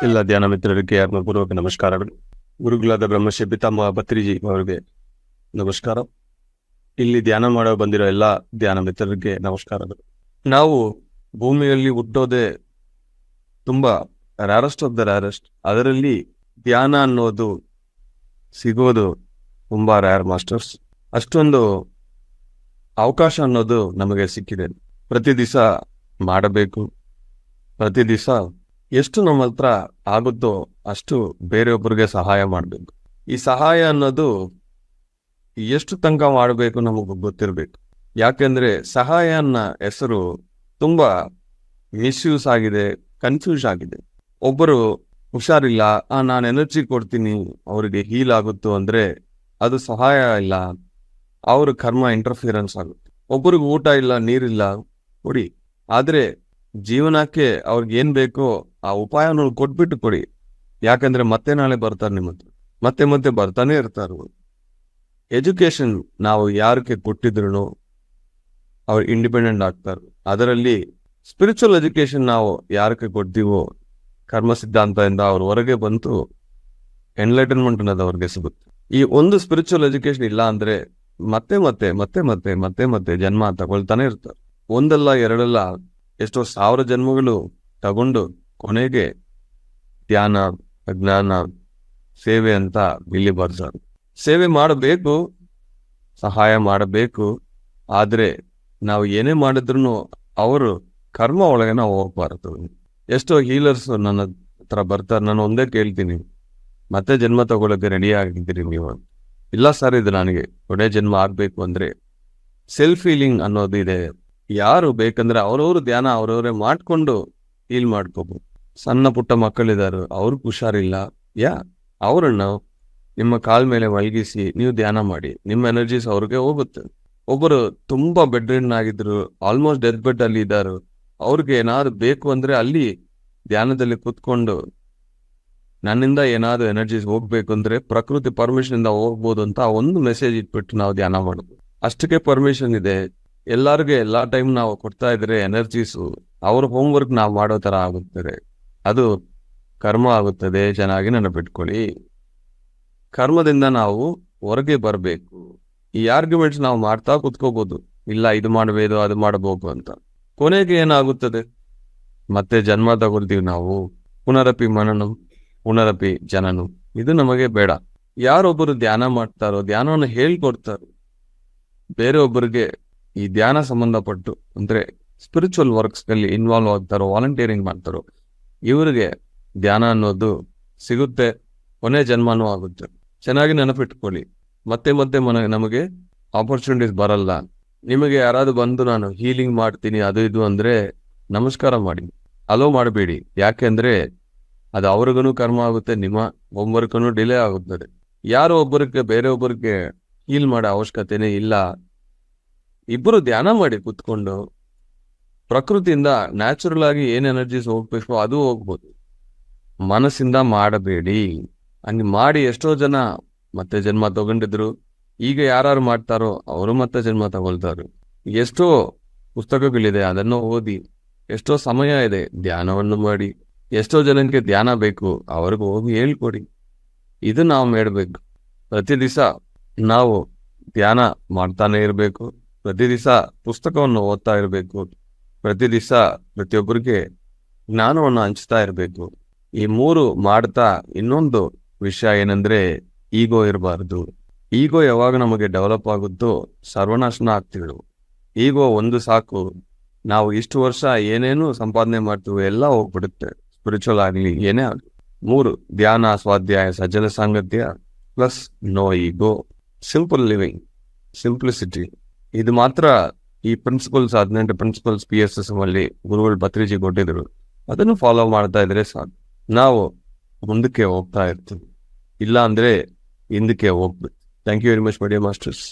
ಎಲ್ಲ ಧ್ಯಾನ ಮಿತ್ರರಿಗೆ ಪೂರ್ವಕ ನಮಸ್ಕಾರಗಳು. ಗುರುಗಳಾದ ಬ್ರಹ್ಮಶ್ರೀ ಪಿತಾಮಹ ಭತ್ರಿಜಿ ಅವರಿಗೆ ನಮಸ್ಕಾರ. ಇಲ್ಲಿ ಧ್ಯಾನ ಮಾಡೋ ಬಂದಿರೋ ಎಲ್ಲ ಧ್ಯಾನ ಮಿತ್ರರಿಗೆ ನಮಸ್ಕಾರಗಳು. ನಾವು ಭೂಮಿಯಲ್ಲಿ ಹುಟ್ಟೋದೇ ತುಂಬಾ ರ್ಯಾರೆಸ್ಟ್ ಆಫ್ ದ ರ್ಯಾರೆಸ್ಟ್. ಅದರಲ್ಲಿ ಧ್ಯಾನ ಅನ್ನೋದು ಸಿಗೋದು ತುಂಬಾ ರ್ಯಾರ್ ಮಾಸ್ಟರ್ಸ್. ಅಷ್ಟೊಂದು ಅವಕಾಶ ಅನ್ನೋದು ನಮಗೆ ಸಿಕ್ಕಿದೆ. ಪ್ರತಿ ದಿವಸ ಮಾಡಬೇಕು. ಪ್ರತಿ ದಿವಸ ಎಷ್ಟು ನಮ್ಮ ಹತ್ರ ಆಗುತ್ತೋ ಅಷ್ಟು ಬೇರೆಯೊಬ್ಬರಿಗೆ ಸಹಾಯ ಮಾಡಬೇಕು. ಈ ಸಹಾಯ ಅನ್ನೋದು ಎಷ್ಟು ತನಕ ಮಾಡಬೇಕು ನಮಗೆ ಗೊತ್ತಿರಬೇಕು. ಯಾಕೆಂದ್ರೆ ಸಹಾಯ ಅನ್ನೋ ಹೆಸರು ತುಂಬಾ ಮಿಸ್ಯೂಸ್ ಆಗಿದೆ, ಕನ್ಫ್ಯೂಸ್ ಆಗಿದೆ. ಒಬ್ಬರು ಹುಷಾರಿಲ್ಲ, ನಾನು ಎನರ್ಜಿ ಕೊಡ್ತೀನಿ ಅವರಿಗೆ ಹೀಲ್ ಆಗುತ್ತೋ ಅಂದ್ರೆ ಅದು ಸಹಾಯ ಇಲ್ಲ, ಅವ್ರ ಕರ್ಮ ಇಂಟರ್ಫಿಯರೆನ್ಸ್ ಆಗುತ್ತೆ. ಒಬ್ಬರಿಗೆ ಊಟ ಇಲ್ಲ, ನೀರಿಲ್ಲ ಕೊಡಿ, ಆದ್ರೆ ಜೀವನಕ್ಕೆ ಅವ್ರಿಗೆ ಏನ್ ಬೇಕೋ ಆ ಉಪಾಯನ ಕೊಟ್ಬಿಟ್ಟು ಕೊಡಿ. ಯಾಕಂದ್ರೆ ಮತ್ತೆ ನಾಳೆ ಬರ್ತಾರೆ ನಿಮ್ಮ ಹತ್ರ, ಮತ್ತೆ ಮತ್ತೆ ಬರ್ತಾನೆ ಇರ್ತಾರೆ. ಎಜುಕೇಶನ್ ನಾವು ಯಾರಕ್ಕೆ ಕೊಟ್ಟಿದ್ರು ಅವ್ರು ಇಂಡಿಪೆಂಡೆಂಟ್ ಆಗ್ತಾರೆ. ಅದರಲ್ಲಿ ಸ್ಪಿರಿಚುವಲ್ ಎಜುಕೇಶನ್ ನಾವು ಯಾರಕ್ಕೆ ಕೊಡ್ತೀವೋ ಕರ್ಮ ಸಿದ್ಧಾಂತದಿಂದ ಅವ್ರ ಹೊರಗೆ ಬಂತು ಎನ್ಲೈಟನ್ಮೆಂಟ್ ಅನ್ನೋದು ಅವ್ರಿಗೆ ಸಿಗುತ್ತೆ. ಈ ಒಂದು ಸ್ಪಿರಿಚುವಲ್ ಎಜುಕೇಶನ್ ಇಲ್ಲ ಅಂದ್ರೆ ಮತ್ತೆ ಮತ್ತೆ ಮತ್ತೆ ಮತ್ತೆ ಮತ್ತೆ ಮತ್ತೆ ಜನ್ಮ ತಗೊಳ್ತಾನೆ ಇರ್ತಾರೆ. ಒಂದಲ್ಲ ಎರಡಲ್ಲ ಎಷ್ಟೋ 1000 ಜನ್ಮಗಳು ತಗೊಂಡು ಕೊನೆಗೆ ಧ್ಯಾನ, ಅಜ್ಞಾನ, ಸೇವೆ ಅಂತ ಇಲ್ಲಿ ಬರ್ತಾರೆ. ಸೇವೆ ಮಾಡಬೇಕು, ಸಹಾಯ ಮಾಡಬೇಕು, ಆದ್ರೆ ನಾವು ಏನೇ ಮಾಡಿದ್ರು ಅವರು ಕರ್ಮ ಒಳಗೆ ನಾವು ಹೋಗ್ಬಾರ್ದು. ಎಷ್ಟೋ ಹೀಲರ್ಸ್ ನನ್ನ ಹತ್ರ ಬರ್ತಾರೆ, ನಾನು ಒಂದೇ ಕೇಳ್ತೀನಿ, ಮತ್ತೆ ಜನ್ಮ ತಗೊಳಕ್ಕೆ ರೆಡಿ ಆಗಿದ್ದೀರಿ ನೀವು? ಇಲ್ಲ ಸರ್, ಇದು ನನಗೆ ಕೊನೆ ಜನ್ಮ ಆಗ್ಬೇಕು ಅಂದ್ರೆ ಸೆಲ್ಫ್ ಹೀಲಿಂಗ್ ಅನ್ನೋದು ಇದೆ. ಯಾರು ಬೇಕಂದ್ರೆ ಅವ್ರವ್ರು ಧ್ಯಾನ ಅವ್ರವ್ರೆ ಮಾಡ್ಕೊಂಡು ಹೀಲ್ ಮಾಡ್ಕೋಬಹುದು. ಸಣ್ಣ ಪುಟ್ಟ ಮಕ್ಕಳಿದಾರು, ಅವ್ರಿಗೆ ಹುಷಾರಿಲ್ಲ, ಅವ್ರನ್ನ ನಿಮ್ಮ ಕಾಲ್ ಮೇಲೆ ಮಲಗಿಸಿ ನೀವು ಧ್ಯಾನ ಮಾಡಿ, ನಿಮ್ಮ ಎನರ್ಜೀಸ್ ಅವ್ರಿಗೆ ಹೋಗುತ್ತೆ. ಒಬ್ಬರು ತುಂಬಾ ಬೆಡ್ ರಿಡನ್ ಆಗಿದ್ರು, ಆಲ್ಮೋಸ್ಟ್ ಡೆತ್ ಬೆಡ್ ಅಲ್ಲಿ ಇದ್ದಾರೆ, ಅವ್ರಿಗೆ ಏನಾದ್ರು ಬೇಕು ಅಂದ್ರೆ ಅಲ್ಲಿ ಧ್ಯಾನದಲ್ಲಿ ಕೂತ್ಕೊಂಡು ನನ್ನಿಂದ ಏನಾದ್ರು ಎನರ್ಜೀಸ್ ಹೋಗ್ಬೇಕು ಅಂದ್ರೆ ಪ್ರಕೃತಿ ಪರ್ಮಿಷನ್ ಇಂದ ಹೋಗ್ಬೋದು ಅಂತ ಒಂದು ಮೆಸೇಜ್ ಇಟ್ಬಿಟ್ಟು ನಾವು ಧ್ಯಾನ ಮಾಡೋದು. ಅಷ್ಟಕ್ಕೆ ಪರ್ಮಿಷನ್ ಇದೆ. ಎಲ್ಲಾರ್ಗೆ ಎಲ್ಲಾ ಟೈಮ್ ನಾವು ಕೊಡ್ತಾ ಇದ್ರೆ ಎನರ್ಜೀಸು ಅವ್ರ ಹೋಮ್ ವರ್ಕ್ ನಾವು ಮಾಡೋ ತರ ಆಗುತ್ತದೆ, ಅದು ಕರ್ಮ ಆಗುತ್ತದೆ. ಚೆನ್ನಾಗಿ ನೆನಪಿಟ್ಕೊಳ್ಳಿ, ಕರ್ಮದಿಂದ ನಾವು ಹೊರಗೆ ಬರಬೇಕು. ಈ ಆರ್ಗ್ಯುಮೆಂಟ್ಸ್ ನಾವು ಮಾಡ್ತಾ ಕುತ್ಕೋಬಹುದು, ಇಲ್ಲ ಇದು ಮಾಡಬೇಕು ಅದು ಮಾಡಬೇಕು ಅಂತ. ಕೊನೆಗೆ ಏನಾಗುತ್ತದೆ, ಮತ್ತೆ ಜನ್ಮ ತಗೊಳ್ತೀವಿ ನಾವು. ಪುನರಪಿ ಮನನಂ ಪುನರಪಿ ಜನನು. ಇದು ನಮಗೆ ಬೇಡ. ಯಾರೊಬ್ಬರು ಧ್ಯಾನ ಮಾಡ್ತಾರೋ, ಧ್ಯಾನವನ್ನು ಹೇಳ್ಕೊಡ್ತಾರೋ, ಬೇರೆ ಒಬ್ಬರಿಗೆ ಈ ಧ್ಯಾನ ಸಂಬಂಧಪಟ್ಟು ಅಂದ್ರೆ ಸ್ಪಿರಿಚುವಲ್ ವರ್ಕ್ಸ್ ಅಲ್ಲಿ ಇನ್ವಾಲ್ವ್ ಆಗ್ತಾರೋ, ವಾಲಂಟಿಯರಿಂಗ್ ಮಾಡ್ತಾರೋ, ಇವರಿಗೆ ಧ್ಯಾನ ಅನ್ನೋದು ಸಿಗುತ್ತೆ, ಕೊನೆ ಜನ್ಮನೂ ಆಗುತ್ತೆ. ಚೆನ್ನಾಗಿ ನೆನಪಿಟ್ಕೊಳ್ಳಿ. ಮತ್ತೆ ಮತ್ತೆ ನಮಗೆ ಆಪರ್ಚುನಿಟೀಸ್ ಬರಲ್ಲ. ನಿಮಗೆ ಯಾರಾದ್ರು ಬಂದು ನಾನು ಹೀಲಿಂಗ್ ಮಾಡ್ತೀನಿ ಅದು ಇದು ಅಂದ್ರೆ ನಮಸ್ಕಾರ ಮಾಡಿ, ಅಲೋ ಮಾಡಬೇಡಿ. ಯಾಕೆಂದ್ರೆ ಅದು ಅವ್ರಿಗೂ ಕರ್ಮ ಆಗುತ್ತೆ, ನಿಮ್ಮ ಒಬ್ಬರಿಗೂ ಡಿಲೇ ಆಗುತ್ತದೆ. ಯಾರೋ ಒಬ್ಬರಿಗೆ ಬೇರೆ ಒಬ್ಬರಿಗೆ ಹೀಲ್ ಮಾಡೋ ಅವಶ್ಯಕತೆನೇ ಇಲ್ಲ. ಇಬ್ಬರು ಧ್ಯಾನ ಮಾಡಿ ಕುತ್ಕೊಂಡು ಪ್ರಕೃತಿಯಿಂದ ನ್ಯಾಚುರಲ್ ಆಗಿ ಏನ್ ಎನರ್ಜೀಸ್ ಹೋಗ್ಬೇಕು ಅದು ಹೋಗ್ಬೋದು. ಮನಸ್ಸಿಂದ ಮಾಡಬೇಡಿ. ಹಂಗೆ ಮಾಡಿ ಎಷ್ಟೋ ಜನ ಮತ್ತೆ ಜನ್ಮ ತಗೊಂಡಿದ್ರು. ಈಗ ಯಾರು ಮಾಡ್ತಾರೋ ಅವರು ಮತ್ತೆ ಜನ್ಮ ತಗೊಳ್ತಾರೆ. ಎಷ್ಟೋ ಪುಸ್ತಕಗಳಿದೆ, ಅದನ್ನು ಓದಿ. ಎಷ್ಟೋ ಸಮಯ ಇದೆ, ಧ್ಯಾನವನ್ನು ಮಾಡಿ. ಎಷ್ಟೋ ಜನಕ್ಕೆ ಧ್ಯಾನ ಬೇಕು, ಅವ್ರಿಗೆ ಹೋಗಿ ಹೇಳ್ಕೊಡಿ. ಇದು ನಾವು ಮಾಡಬೇಕು. ಪ್ರತಿ ದಿವಸ ನಾವು ಧ್ಯಾನ ಮಾಡ್ತಾನೆ ಇರಬೇಕು. ಪ್ರತಿ ದಿವಸ ಪುಸ್ತಕವನ್ನು ಓದ್ತಾ ಇರಬೇಕು. ಪ್ರತಿ ದಿವಸ ಪ್ರತಿಯೊಬ್ಬರಿಗೆ ಜ್ಞಾನವನ್ನು ಹಂಚ್ತಾ ಇರಬೇಕು. ಈ 3 ಮಾಡ್ತಾ ಇನ್ನೊಂದು ವಿಷಯ ಏನಂದ್ರೆ ಈಗೋ ಇರಬಾರ್ದು. ಈಗೋ ಯಾವಾಗ ನಮಗೆ ಡೆವಲಪ್ ಆಗುತ್ತೋ ಸರ್ವನಾಶನ ಆಗ್ತಿದ್ರು. ಈಗೋ ಒಂದು ಸಾಕು, ನಾವು ಇಷ್ಟು ವರ್ಷ ಏನೇನು ಸಂಪಾದನೆ ಮಾಡ್ತೀವಿ ಎಲ್ಲ ಹೋಗ್ಬಿಡುತ್ತೆ. ಸ್ಪಿರಿಚುವಲ್ ಆಗಲಿ ಏನೇ ಆಗಲಿ. 3 ಧ್ಯಾನ, ಸ್ವಾಧ್ಯಾಯ, ಸಜ್ಜನ ಸಾಂಗತ್ಯ ಪ್ಲಸ್ ನೋ ಈಗೋ, ಸಿಂಪಲ್ ಲಿವಿಂಗ್, ಸಿಂಪ್ಲಿಸಿಟಿ. ಇದು ಮಾತ್ರ ಈ ಪ್ರಿನ್ಸಿಪಲ್ಸ್ 18 ಪ್ರಿನ್ಸಿಪಲ್ಸ್ PSS ಅಲ್ಲಿ ಗುರುಗಳು ಭತ್ರಿಜಿ ಕೊಟ್ಟಿದ್ರು. ಅದನ್ನು ಫಾಲೋ ಮಾಡ್ತಾ ಇದ್ರೆ ಸಾಕು, ನಾವು ಮುಂದಕ್ಕೆ ಹೋಗ್ತಾ ಇರ್ತೀವಿ. ಇಲ್ಲ ಅಂದ್ರೆ ಹಿಂದಕ್ಕೆ ಹೋಗ್ಬೇಕು. Thank you very much my dear masters.